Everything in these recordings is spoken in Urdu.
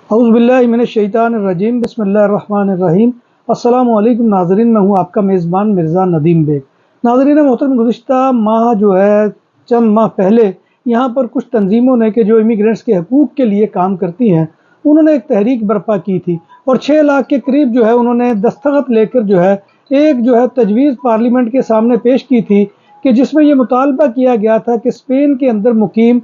اعوذ باللہ من الشیطان الرجیم، بسم اللہ الرحمن الرحیم۔ السلام علیکم ناظرین، میں ہوں آپ کا میزبان مرزا ندیم بیگ۔ ناظرین محترم، گزشتہ ماہ چند ماہ پہلے یہاں پر کچھ تنظیموں نے کہ جو امیگرینٹس کے حقوق کے لیے کام کرتی ہیں، انہوں نے ایک تحریک برپا کی تھی اور 6 لاکھ کے قریب انہوں نے دستخط لے کر ایک تجویز پارلیمنٹ کے سامنے پیش کی تھی کہ جس میں یہ مطالبہ کیا گیا تھا کہ اسپین کے اندر مقیم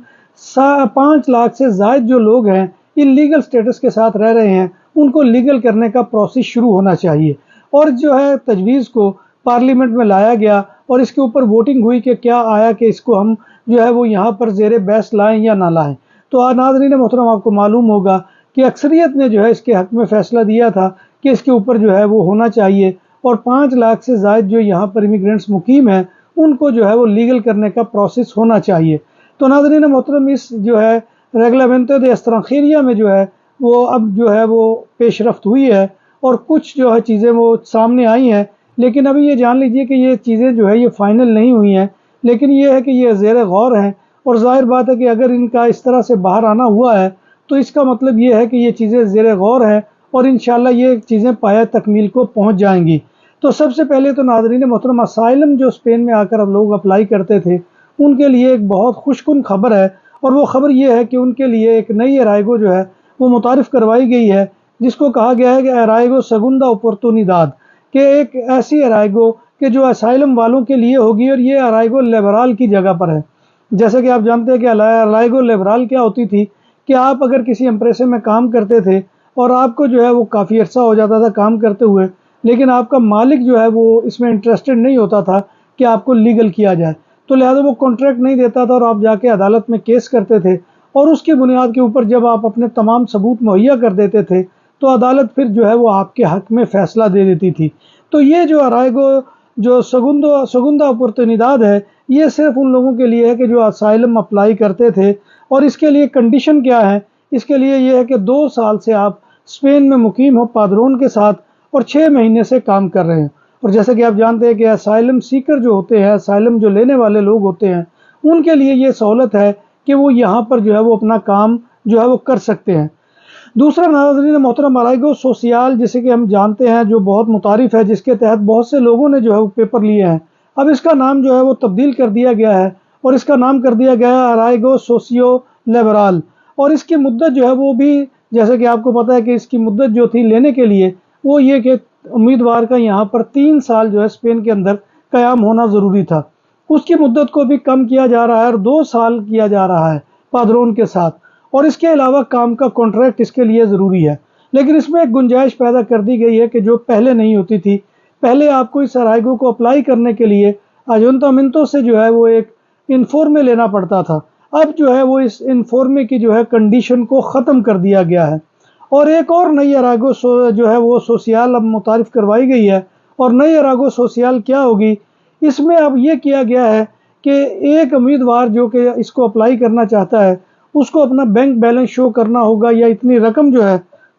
5 لاکھ سے زائد جو لوگ ہیں لیگل سٹیٹس کے ساتھ رہ رہے ہیں، ان کو لیگل کرنے کا پروسیس شروع ہونا چاہیے۔ اور تجویز کو پارلیمنٹ میں لایا گیا اور اس کے اوپر ووٹنگ ہوئی کہ کیا آیا کہ اس کو ہم وہ یہاں پر زیر بحث لائیں یا نہ لائیں۔ تو ناظرین محترم، آپ کو معلوم ہوگا کہ اکثریت نے اس کے حق میں فیصلہ دیا تھا کہ اس کے اوپر وہ ہونا چاہیے اور 5 لاکھ سے زائد جو یہاں پر امیگرینٹس مقیم ہیں ان کو وہ لیگل کرنے کا پروسیس ہونا چاہیے۔ تو ناظرین محترم، اس ریگلامنٹو دے ایکسترانجیریا میں وہ اب وہ پیش رفت ہوئی ہے اور کچھ چیزیں وہ سامنے آئی ہیں، لیکن ابھی یہ جان لیجئے کہ یہ چیزیں یہ فائنل نہیں ہوئی ہیں، لیکن یہ ہے کہ یہ زیر غور ہیں اور ظاہر بات ہے کہ اگر ان کا اس طرح سے باہر آنا ہوا ہے تو اس کا مطلب یہ ہے کہ یہ چیزیں زیر غور ہیں اور انشاءاللہ یہ چیزیں پایہ تکمیل کو پہنچ جائیں گی۔ تو سب سے پہلے تو ناظرین محترم، اسائلم جو اسپین میں آ کر اب لوگ اپلائی کرتے تھے ان کے لیے ایک بہت خوشکن خبر ہے، اور وہ خبر یہ ہے کہ ان کے لیے ایک نئی ارائیگو وہ متعارف کروائی گئی ہے، جس کو کہا گیا ہے کہ ارائیگو سیگوندا اپورتونیداد، کہ ایک ایسی ارائیگو کہ جو اسائلم والوں کے لیے ہوگی، اور یہ ارائیگو لیبرال کی جگہ پر ہے۔ جیسے کہ آپ جانتے ہیں کہ ارائیگو لیبرال کیا ہوتی تھی کہ آپ اگر کسی امپریسے میں کام کرتے تھے اور آپ کو وہ کافی عرصہ ہو جاتا تھا کام کرتے ہوئے، لیکن آپ کا مالک وہ اس میں انٹرسٹڈ نہیں ہوتا تھا کہ آپ کو لیگل کیا جائے، تو لہذا وہ کانٹریکٹ نہیں دیتا تھا اور آپ جا کے عدالت میں کیس کرتے تھے، اور اس کی بنیاد کے اوپر جب آپ اپنے تمام ثبوت مہیا کر دیتے تھے تو عدالت پھر وہ آپ کے حق میں فیصلہ دے دیتی تھی۔ تو یہ ارائیگو سیگوندا اپورتونیداد ہے، یہ صرف ان لوگوں کے لیے ہے کہ جو اسائلم اپلائی کرتے تھے، اور اس کے لیے کنڈیشن کیا ہے؟ اس کے لیے یہ ہے کہ 2 سال سے آپ اسپین میں مقیم ہو پادرون کے ساتھ اور 6 مہینے سے کام کر رہے ہیں۔ اور جیسے کہ آپ جانتے ہیں کہ اسائلم سیکر جو ہوتے ہیں، اسائلم جو لینے والے لوگ ہوتے ہیں، ان کے لیے یہ سہولت ہے کہ وہ یہاں پر وہ اپنا کام وہ کر سکتے ہیں۔ دوسرا ناظرین محترم، ارائیگو سوسیال، جسے کہ ہم جانتے ہیں، جو بہت متعارف ہے، جس کے تحت بہت سے لوگوں نے وہ پیپر لیے ہیں، اب اس کا نام وہ تبدیل کر دیا گیا ہے اور اس کا نام کر دیا گیا ہے ارائیگو سوسیو لیبرال، اور اس کی مدت وہ بھی جیسے کہ آپ کو پتہ ہے کہ اس کی مدت تھی لینے کے لیے وہ یہ کہ امیدوار کا یہاں پر 3 سال اسپین کے اندر قیام ہونا ضروری تھا، اس کی مدت کو بھی کم کیا جا رہا ہے اور 2 سال کیا جا رہا ہے پادرون کے ساتھ، اور اس کے علاوہ کام کا کانٹریکٹ اس کے لیے ضروری ہے۔ لیکن اس میں ایک گنجائش پیدا کر دی گئی ہے کہ جو پہلے نہیں ہوتی تھی۔ پہلے آپ کو اس ارائیگو کو اپلائی کرنے کے لیے آیونتامنتو سے وہ ایک انفورمے لینا پڑتا تھا، اب وہ اس انفورمے کی کنڈیشن کو ختم کر دیا گیا ہے، اور ایک اور نئی ارائیگو وہ سوسیال اب متعارف کروائی گئی ہے۔ اور نئی ارائیگو سوسیال کیا ہوگی؟ اس میں اب یہ کیا گیا ہے کہ ایک امیدوار جو کہ اس کو اپلائی کرنا چاہتا ہے، اس کو اپنا بینک بیلنس شو کرنا ہوگا، یا اتنی رقم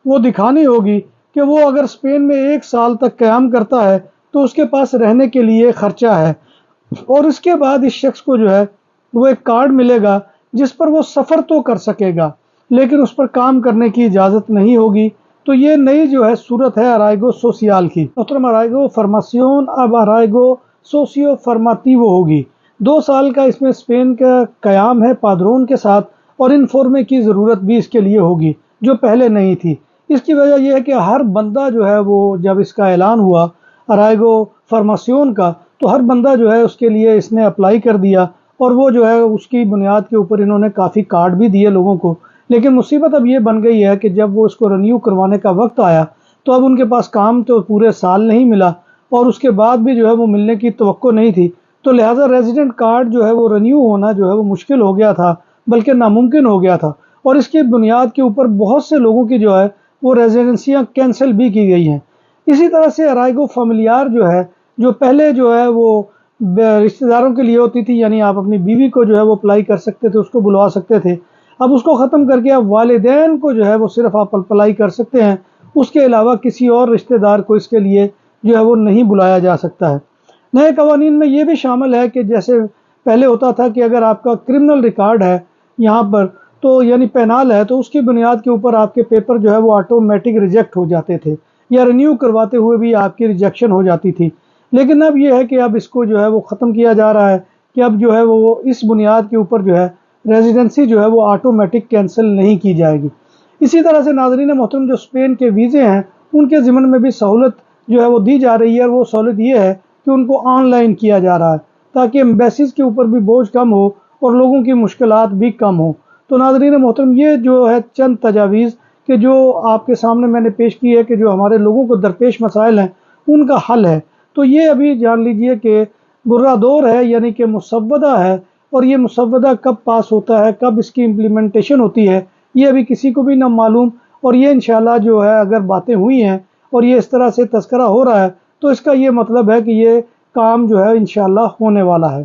وہ دکھانی ہوگی کہ وہ اگر اسپین میں 1 سال تک قیام کرتا ہے تو اس کے پاس رہنے کے لیے خرچہ ہے، اور اس کے بعد اس شخص کو وہ ایک کارڈ ملے گا جس پر وہ سفر تو کر سکے گا لیکن اس پر کام کرنے کی اجازت نہیں ہوگی۔ تو یہ نئی صورت ہے ارائیگو سوسیال کی۔ محترم، ارائیگو فرماسیون اب ارائیگو سوسیو فرماتیو ہوگی۔ 2 سال کا اس میں اسپین کا قیام ہے پادرون کے ساتھ، اور انفورمے کی ضرورت بھی اس کے لیے ہوگی جو پہلے نہیں تھی۔ اس کی وجہ یہ ہے کہ ہر بندہ وہ جب اس کا اعلان ہوا ارائیگو فرماسیون کا، تو ہر بندہ اس کے لیے اس نے اپلائی کر دیا، اور وہ اس کی بنیاد کے اوپر انہوں نے کافی کارڈ بھی دیے لوگوں کو۔ لیکن مصیبت اب یہ بن گئی ہے کہ جب وہ اس کو رینیو کروانے کا وقت آیا تو اب ان کے پاس کام تو پورے سال نہیں ملا، اور اس کے بعد بھی وہ ملنے کی توقع نہیں تھی، تو لہٰذا ریزیڈنٹ کارڈ وہ رینیو ہونا وہ مشکل ہو گیا تھا، بلکہ ناممکن ہو گیا تھا، اور اس کی بنیاد کے اوپر بہت سے لوگوں کی وہ ریزیڈنسیاں کینسل بھی کی گئی ہیں۔ اسی طرح سے ارائیگو فیملیار جو پہلے وہ رشتہ داروں کے لیے ہوتی تھی، یعنی آپ اپنی بیوی کو وہ اپلائی کر سکتے تھے، اس کو بلوا سکتے تھے، اب اس کو ختم کر کے اب والدین کو وہ صرف آپ اپلائی کر سکتے ہیں، اس کے علاوہ کسی اور رشتہ دار کو اس کے لیے وہ نہیں بلایا جا سکتا ہے۔ نئے قوانین میں یہ بھی شامل ہے کہ جیسے پہلے ہوتا تھا کہ اگر آپ کا کرمنل ریکارڈ ہے یہاں پر، تو یعنی پینال ہے، تو اس کی بنیاد کے اوپر آپ کے پیپر جو ہے وہ آٹومیٹک ریجیکٹ ہو جاتے تھے، یا رینیو کرواتے ہوئے بھی آپ کی ریجیکشن ہو جاتی تھی۔ لیکن اب یہ ہے کہ اب اس کو جو ہے وہ ختم کیا جا رہا ہے کہ اب جو ہے وہ اس بنیاد کے اوپر جو ہے ریزیڈنسی جو ہے وہ آٹومیٹک کینسل نہیں کی جائے گی۔ اسی طرح سے ناظرین محترم، جو اسپین کے ویزے ہیں ان کے ضمن میں بھی سہولت جو ہے وہ دی جا رہی ہے، اور وہ سہولت یہ ہے کہ ان کو آن لائن کیا جا رہا ہے تاکہ ایمبیسیز کے اوپر بھی بوجھ کم ہو اور لوگوں کی مشکلات بھی کم ہوں۔ تو ناظرین محترم، یہ جو ہے چند تجاویز کہ جو آپ کے سامنے میں نے پیش کی ہے کہ جو ہمارے لوگوں کو درپیش مسائل ہیں ان کا حل ہے۔ تو یہ ابھی جان لیجئے کہ برہ دور ہے، یعنی کہ مسودہ ہے، اور یہ مسودہ کب پاس ہوتا ہے، کب اس کی امپلیمنٹیشن ہوتی ہے، یہ ابھی کسی کو بھی نہ معلوم۔ اور یہ انشاءاللہ جو ہے اگر باتیں ہوئی ہیں اور یہ اس طرح سے تذکرہ ہو رہا ہے تو اس کا یہ مطلب ہے کہ یہ کام جو ہے انشاءاللہ ہونے والا ہے۔